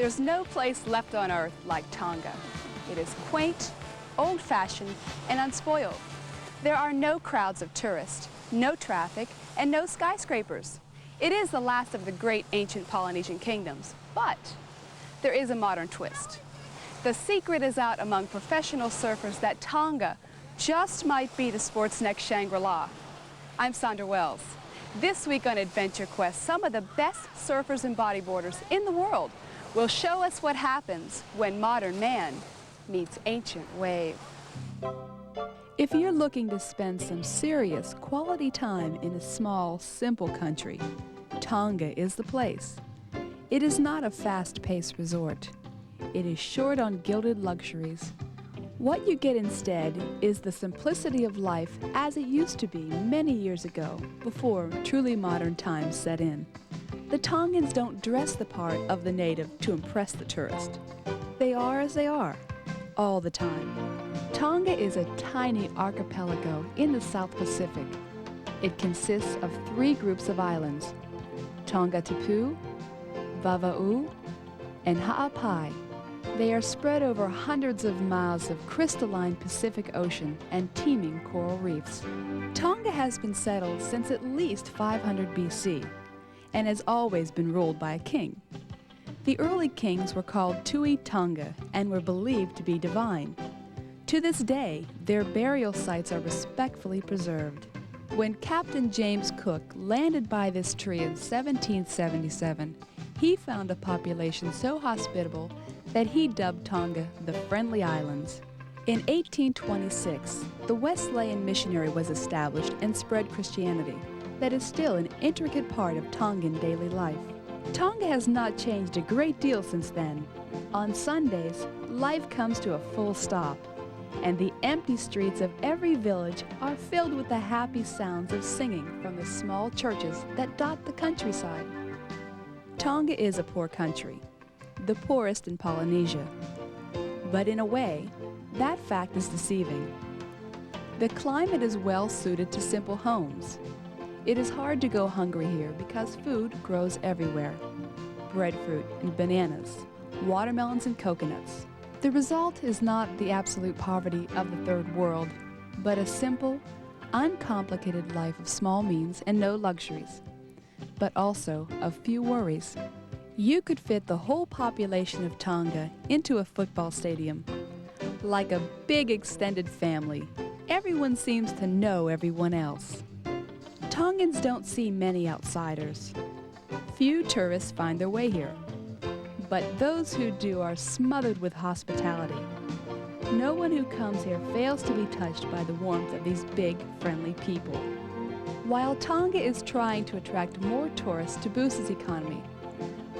There's no place left on earth like Tonga. It is quaint, old-fashioned, and unspoiled. There are no crowds of tourists, no traffic, and no skyscrapers. It is the last of the great ancient Polynesian kingdoms, but there is a modern twist. The secret is out among professional surfers that Tonga just might be the sport's next Shangri-La. I'm Sandra Wells. This week on Adventure Quest, some of the best surfers and bodyboarders in the world will show us what happens when modern man meets ancient wave. If you're looking to spend some serious quality time in a small, simple country, Tonga is the place. It is not a fast-paced resort. It is short on gilded luxuries. What you get instead is the simplicity of life as it used to be many years ago, before truly modern times set in. The Tongans don't dress the part of the native to impress the tourist. They are as they are, all the time. Tonga is a tiny archipelago in the South Pacific. It consists of 3 groups of islands: Tongatapu, Vava'u, and Ha'apai. They are spread over hundreds of miles of crystalline Pacific Ocean and teeming coral reefs. Tonga has been settled since at least 500 BC and has always been ruled by a king. The early kings were called Tui Tonga and were believed to be divine. To this day, their burial sites are respectfully preserved. When Captain James Cook landed by this tree in 1777, he found a population so hospitable that he dubbed Tonga the Friendly Islands. In 1826, the Wesleyan Missionary was established and spread Christianity that is still an intricate part of Tongan daily life. Tonga has not changed a great deal since then. On Sundays, life comes to a full stop, and the empty streets of every village are filled with the happy sounds of singing from the small churches that dot the countryside. Tonga is a poor country, the poorest in Polynesia. But in a way, that fact is deceiving. The climate is well suited to simple homes. It is hard to go hungry here because food grows everywhere: breadfruit and bananas, watermelons and coconuts. The result is not the absolute poverty of the third world, but a simple, uncomplicated life of small means and no luxuries, but also of few worries. You could fit the whole population of Tonga into a football stadium. Like a big extended family, everyone seems to know everyone else. Tongans don't see many outsiders. Few tourists find their way here, but those who do are smothered with hospitality. No one who comes here fails to be touched by the warmth of these big, friendly people. While Tonga is trying to attract more tourists to boost its economy,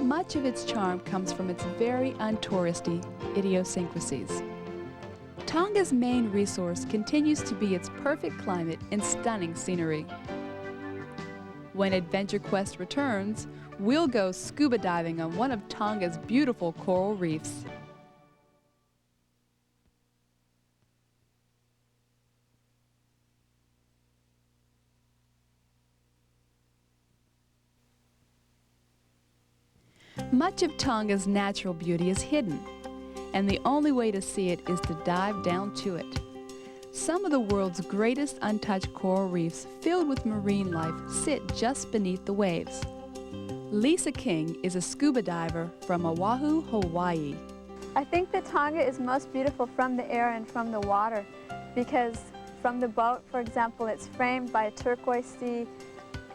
much of its charm comes from its very untouristy idiosyncrasies. Tonga's main resource continues to be its perfect climate and stunning scenery. When Adventure Quest returns, we'll go scuba diving on one of Tonga's beautiful coral reefs. Much of Tonga's natural beauty is hidden, and the only way to see it is to dive down to it. Some of the world's greatest untouched coral reefs filled with marine life sit just beneath the waves. Lisa King is a scuba diver from Oahu, Hawaii. I think that Tonga is most beautiful from the air and from the water, because from the boat, for example, it's framed by a turquoise sea,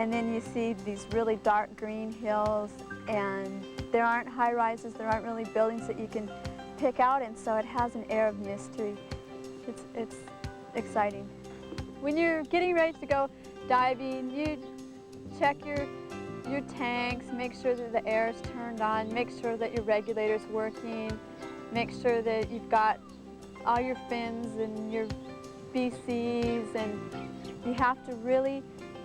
and then you see these really dark green hills, and there aren't high rises, there aren't really buildings that you can pick out, and so it has an air of mystery. It's exciting. When you're getting ready to go diving, you check your tanks, make sure that the air is turned on, make sure that your regulator's working, make sure that you've got all your fins and your BCs, and you have to really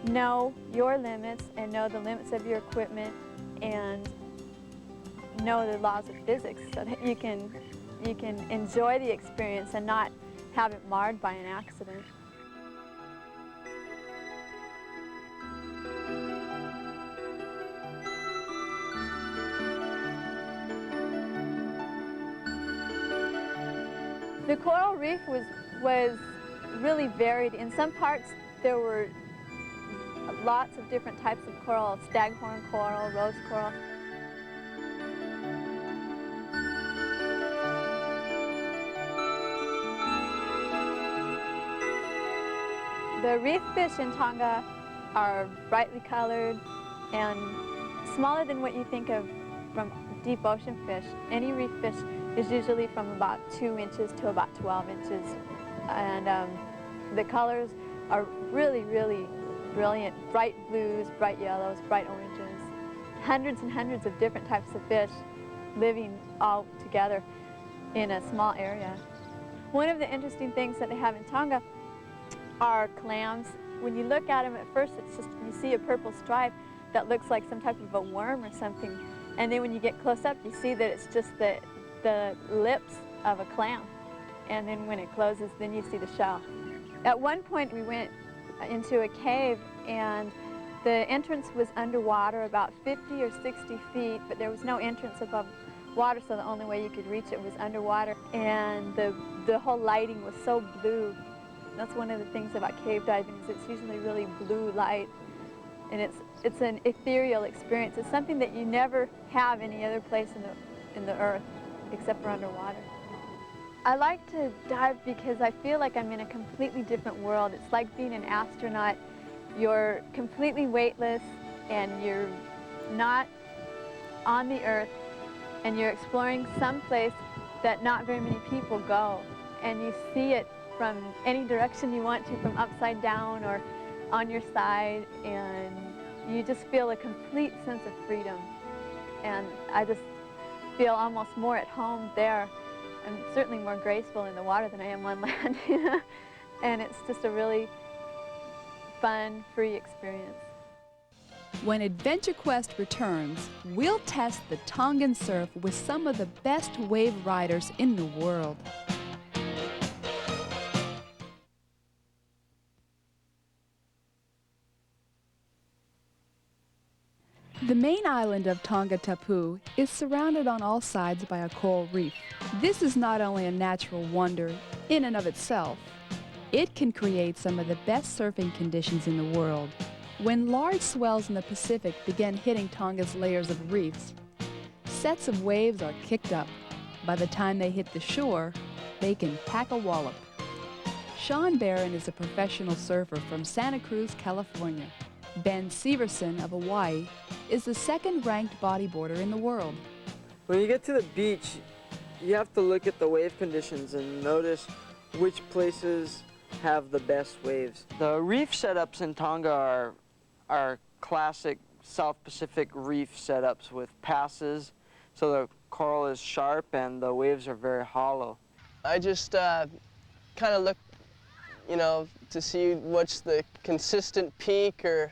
know your limits and know the limits of your equipment and know the laws of physics so that you can enjoy the experience and not have it marred by an accident. The coral reef was really varied. In some parts there were lots of different types of coral, staghorn coral, rose coral. The reef fish in Tonga are brightly colored and smaller than what you think of from deep ocean fish. Any reef fish is usually from about 2 inches to about 12 inches. And the colors are really, really brilliant. Bright blues, bright yellows, bright oranges. Hundreds and hundreds of different types of fish living all together in a small area. One of the interesting things that they have in Tonga are clams. When you look at them at first, it's just, you see a purple stripe that looks like some type of a worm or something. And then when you get close up, you see that it's just the lips of a clam. And then when it closes, then you see the shell. At one point, we went into a cave, and the entrance was underwater about 50 or 60 feet, but there was no entrance above water, so the only way you could reach it was underwater. And the whole lighting was so blue. That's one of the things about cave diving, is it's usually really blue light, and it's an ethereal experience. It's something that you never have any other place in the earth except for underwater. I like to dive because I feel like I'm in a completely different world. It's like being an astronaut. You're completely weightless and you're not on the earth, and you're exploring some place that not very many people go, and you see it from any direction you want to, from upside down or on your side, and you just feel a complete sense of freedom. And I just feel almost more at home there. I'm certainly more graceful in the water than I am on land. And it's just a really fun, free experience. When Adventure Quest returns, we'll test the Tongan surf with some of the best wave riders in the world. The main island of Tonga Tapu is surrounded on all sides by a coral reef. This is not only a natural wonder in and of itself, it can create some of the best surfing conditions in the world. When large swells in the Pacific begin hitting Tonga's layers of reefs, sets of waves are kicked up. By the time they hit the shore, they can pack a wallop. Sean Barron is a professional surfer from Santa Cruz, California. Ben Severson of Hawaii is the second-ranked bodyboarder in the world. When you get to the beach, you have to look at the wave conditions and notice which places have the best waves. The reef setups in Tonga are classic South Pacific reef setups with passes, so the coral is sharp and the waves are very hollow. I just kind of look, you know, to see what's the consistent peak, or,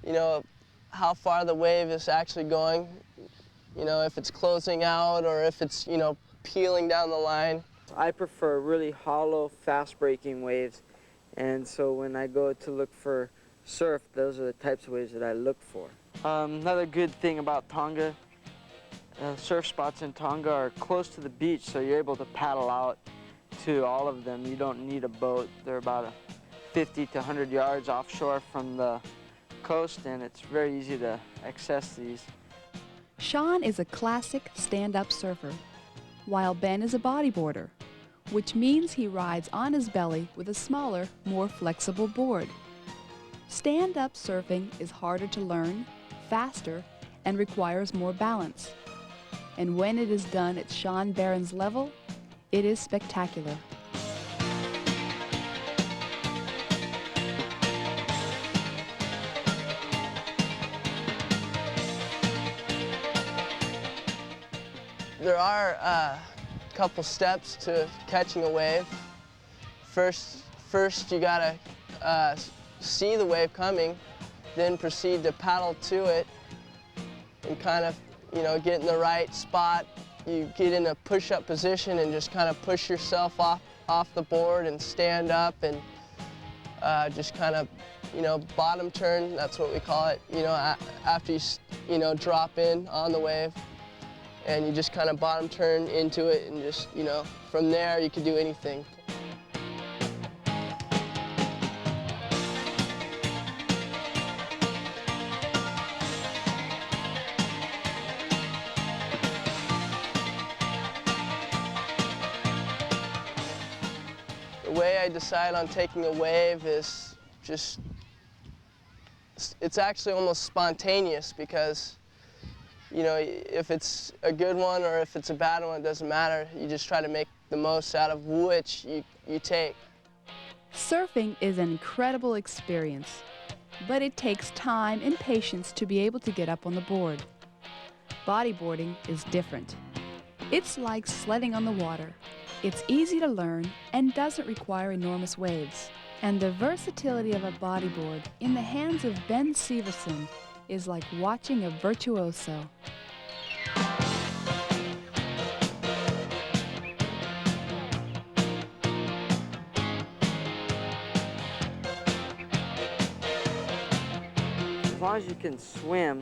you know, how far the wave is actually going, you know, if it's closing out or if it's, you know, peeling down the line. I prefer really hollow, fast-breaking waves, and so when I go to look for surf, those are the types of waves that I look for. Another good thing about Tonga, surf spots in Tonga are close to the beach, so you're able to paddle out to all of them. You don't need a boat. They're about 50 to 100 yards offshore from the coast, and it's very easy to access these. Sean is a classic stand-up surfer, while Ben is a bodyboarder, which means he rides on his belly with a smaller, more flexible board. Stand-up surfing is harder to learn, faster, and requires more balance. And when it is done at Sean Barron's level, it is spectacular. There are a couple steps to catching a wave. First you gotta see the wave coming, then proceed to paddle to it and kind of, you know, get in the right spot. You get in a push-up position and just kind of push yourself off the board and stand up, and just kind of, you know, bottom turn, that's what we call it, you know, after you know, drop in on the wave. and you just kind of bottom turn into it, and just, you know, from there you can do anything. The way I decide on taking a wave is just, it's actually almost spontaneous, because, you know, if it's a good one or if it's a bad one, it doesn't matter. You just try to make the most out of which you take. Surfing is an incredible experience, but it takes time and patience to be able to get up on the board. Bodyboarding is different. It's like sledding on the water. It's easy to learn and doesn't require enormous waves. And the versatility of a bodyboard in the hands of Ben Severson is like watching a virtuoso. As long as you can swim,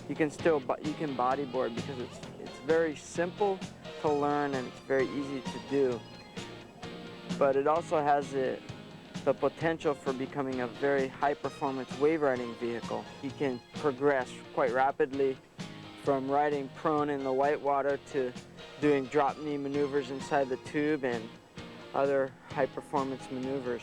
you can bodyboard, because it's very simple to learn and it's very easy to do. But it also has the potential for becoming a very high-performance wave riding vehicle. You can progress quite rapidly from riding prone in the whitewater to doing drop knee maneuvers inside the tube and other high-performance maneuvers.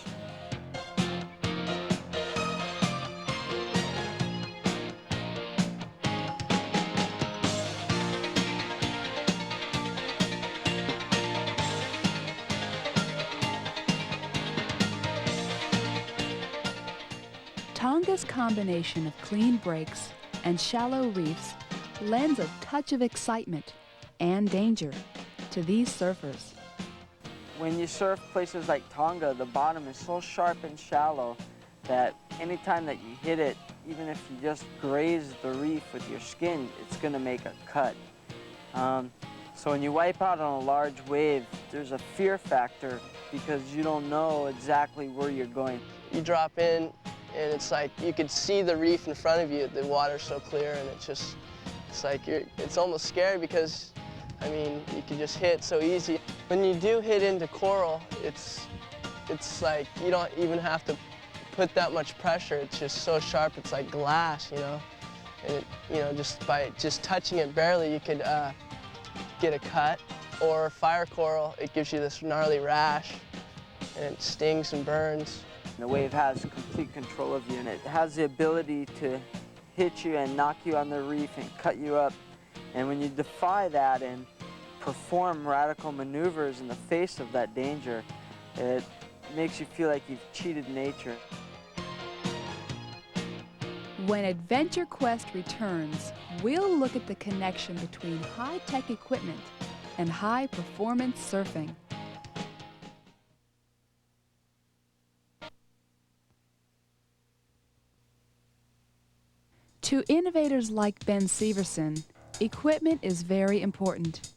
Tonga's combination of clean breaks and shallow reefs lends a touch of excitement and danger to these surfers. When you surf places like Tonga, the bottom is so sharp and shallow that anytime that you hit it, even if you just graze the reef with your skin, it's going to make a cut. So when you wipe out on a large wave, there's a fear factor because you don't know exactly where you're going. You drop in, and it's like you could see the reef in front of you. The water's so clear, and it's like it's almost scary, because, I mean, you can just hit so easy. When you do hit into coral, it's like you don't even have to put that much pressure. It's just so sharp. It's like glass, you know. And you know, just by touching it barely, you could get a cut. Or fire coral, it gives you this gnarly rash, and it stings and burns. The wave has complete control of you, and it has the ability to hit you and knock you on the reef and cut you up. And when you defy that and perform radical maneuvers in the face of that danger, it makes you feel like you've cheated nature. When Adventure Quest returns, we'll look at the connection between high-tech equipment and high-performance surfing. To innovators like Ben Severson, equipment is very important.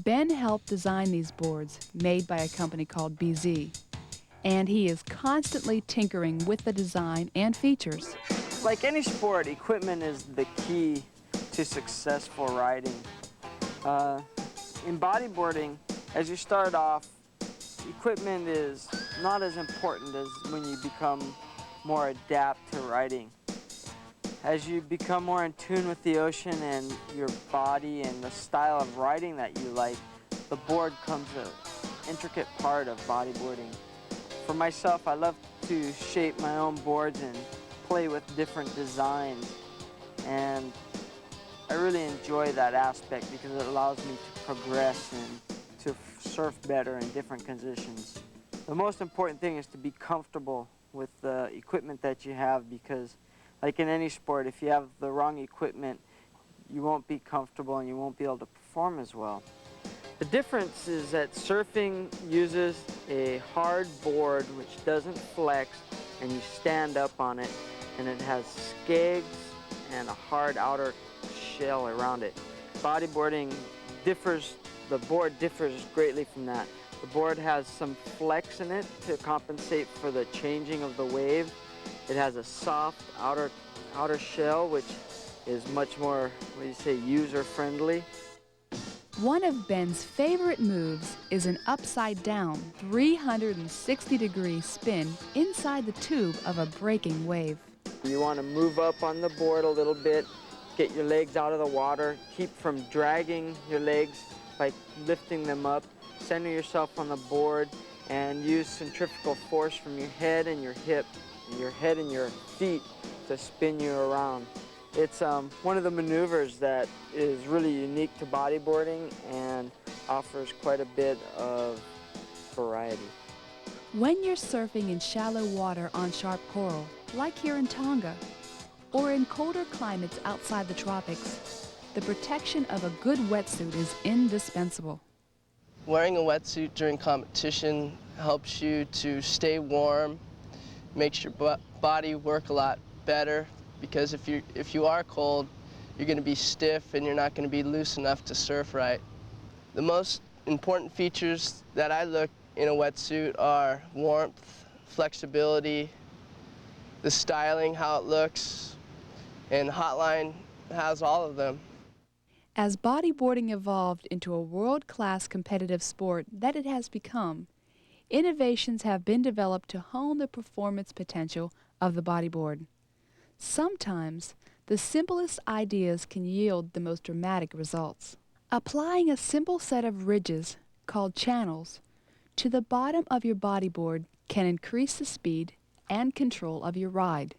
Ben helped design these boards made by a company called BZ, and he is constantly tinkering with the design and features. Like any sport, equipment is the key to successful riding. In bodyboarding, as you start off, equipment is not as important as when you become more adept to riding. As you become more in tune with the ocean and your body and the style of riding that you like, the board becomes an intricate part of bodyboarding. For myself, I love to shape my own boards and play with different designs, and I really enjoy that aspect because it allows me to progress and to surf better in different conditions. The most important thing is to be comfortable with the equipment that you have, because like in any sport, if you have the wrong equipment, you won't be comfortable and you won't be able to perform as well. The difference is that surfing uses a hard board which doesn't flex, and you stand up on it, and it has skegs and a hard outer shell around it. Bodyboarding differs, the board differs greatly from that. The board has some flex in it to compensate for the changing of the wave. It has a soft outer shell, which is much more, user-friendly. One of Ben's favorite moves is an upside-down 360-degree spin inside the tube of a breaking wave. You want to move up on the board a little bit, get your legs out of the water, keep from dragging your legs by lifting them up, center yourself on the board, and use centrifugal force from your head and your hip, your head and your feet to spin you around. It's one of the maneuvers that is really unique to bodyboarding and offers quite a bit of variety. When you're surfing in shallow water on sharp coral, like here in Tonga, or in colder climates outside the tropics, the protection of a good wetsuit is indispensable. Wearing a wetsuit during competition helps you to stay warm, makes your body work a lot better, because if you are cold, you're going to be stiff and you're not going to be loose enough to surf right. The most important features that I look in a wetsuit are warmth, flexibility, the styling, how it looks, and Hotline has all of them. As bodyboarding evolved into a world-class competitive sport that it has become, innovations have been developed to hone the performance potential of the bodyboard. Sometimes, the simplest ideas can yield the most dramatic results. Applying a simple set of ridges, called channels, to the bottom of your bodyboard can increase the speed and control of your ride.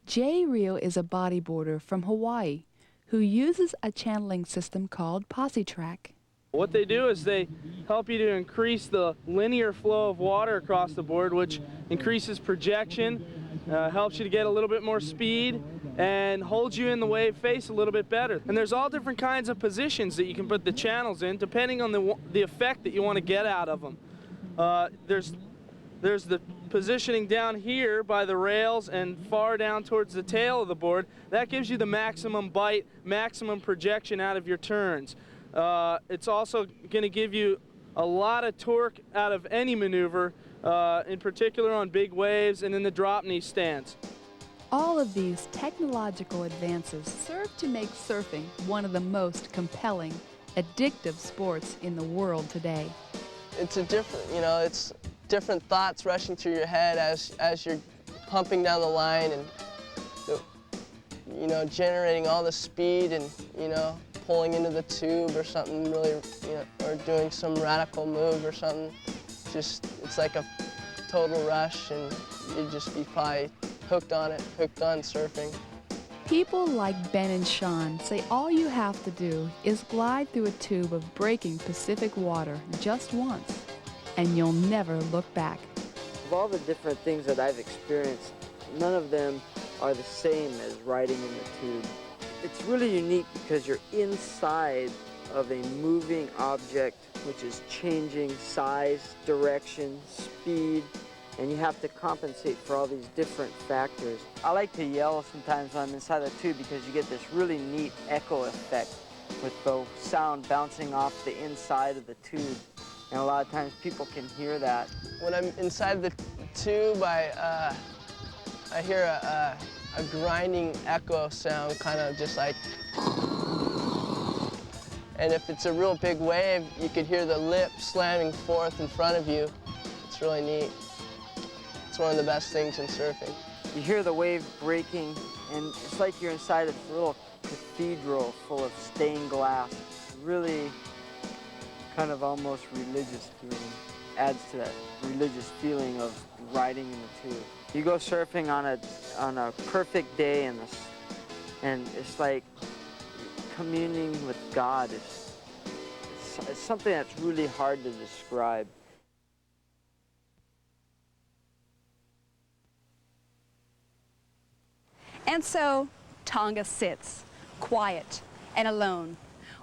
Jay Reel is a bodyboarder from Hawaii who uses a channeling system called Posse Track. What they do is they help you to increase the linear flow of water across the board, which increases projection, helps you to get a little bit more speed, and holds you in the wave face a little bit better. And there's all different kinds of positions that you can put the channels in, depending on the effect that you want to get out of them. There's the positioning down here by the rails and far down towards the tail of the board. That gives you the maximum bite, maximum projection out of your turns. It's also going to give you a lot of torque out of any maneuver, in particular on big waves and in the drop knee stance. All of these technological advances serve to make surfing one of the most compelling, addictive sports in the world today. It's a different, it's different thoughts rushing through your head as you're pumping down the line and, generating all the speed and, pulling into the tube or something really, or doing some radical move or something. It's like a total rush, and you'd just be probably hooked on it, hooked on surfing. People like Ben and Sean say all you have to do is glide through a tube of breaking Pacific water just once, and you'll never look back. Of all the different things that I've experienced, none of them are the same as riding in the tube. It's really unique because you're inside of a moving object which is changing size, direction, speed, and you have to compensate for all these different factors. I like to yell sometimes when I'm inside the tube because you get this really neat echo effect with the sound bouncing off the inside of the tube. And a lot of times people can hear that. When I'm inside the tube, I hear a grinding echo sound, kind of just like, and if it's a real big wave, you could hear the lip slamming forth in front of you. It's really neat. It's one of the best things in surfing. You hear the wave breaking, and it's like you're inside a little cathedral full of stained glass. Really kind of almost religious feeling. Adds to that religious feeling of riding in the tube. You go surfing on a perfect day, and it's like communing with God. It's something that's really hard to describe. And so, Tonga sits, quiet and alone,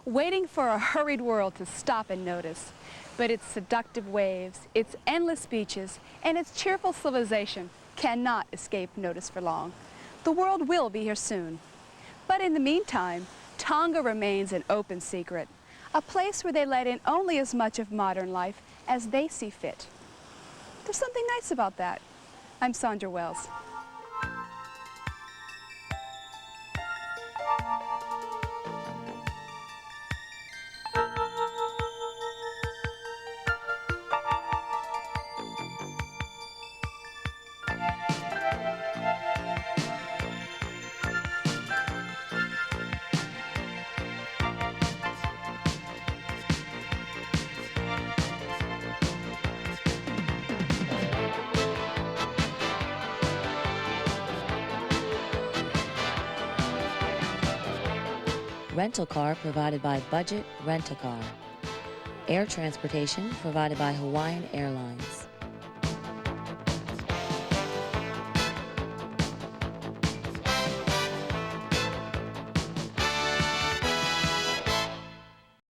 waiting for a hurried world to stop and notice. But its seductive waves, its endless beaches, and its cheerful civilization cannot escape notice for long. The world will be here soon. But in the meantime, Tonga remains an open secret, a place where they let in only as much of modern life as they see fit. There's something nice about that. I'm Sandra Wells. Rental car provided by Budget Rent-A-Car. Air transportation provided by Hawaiian Airlines.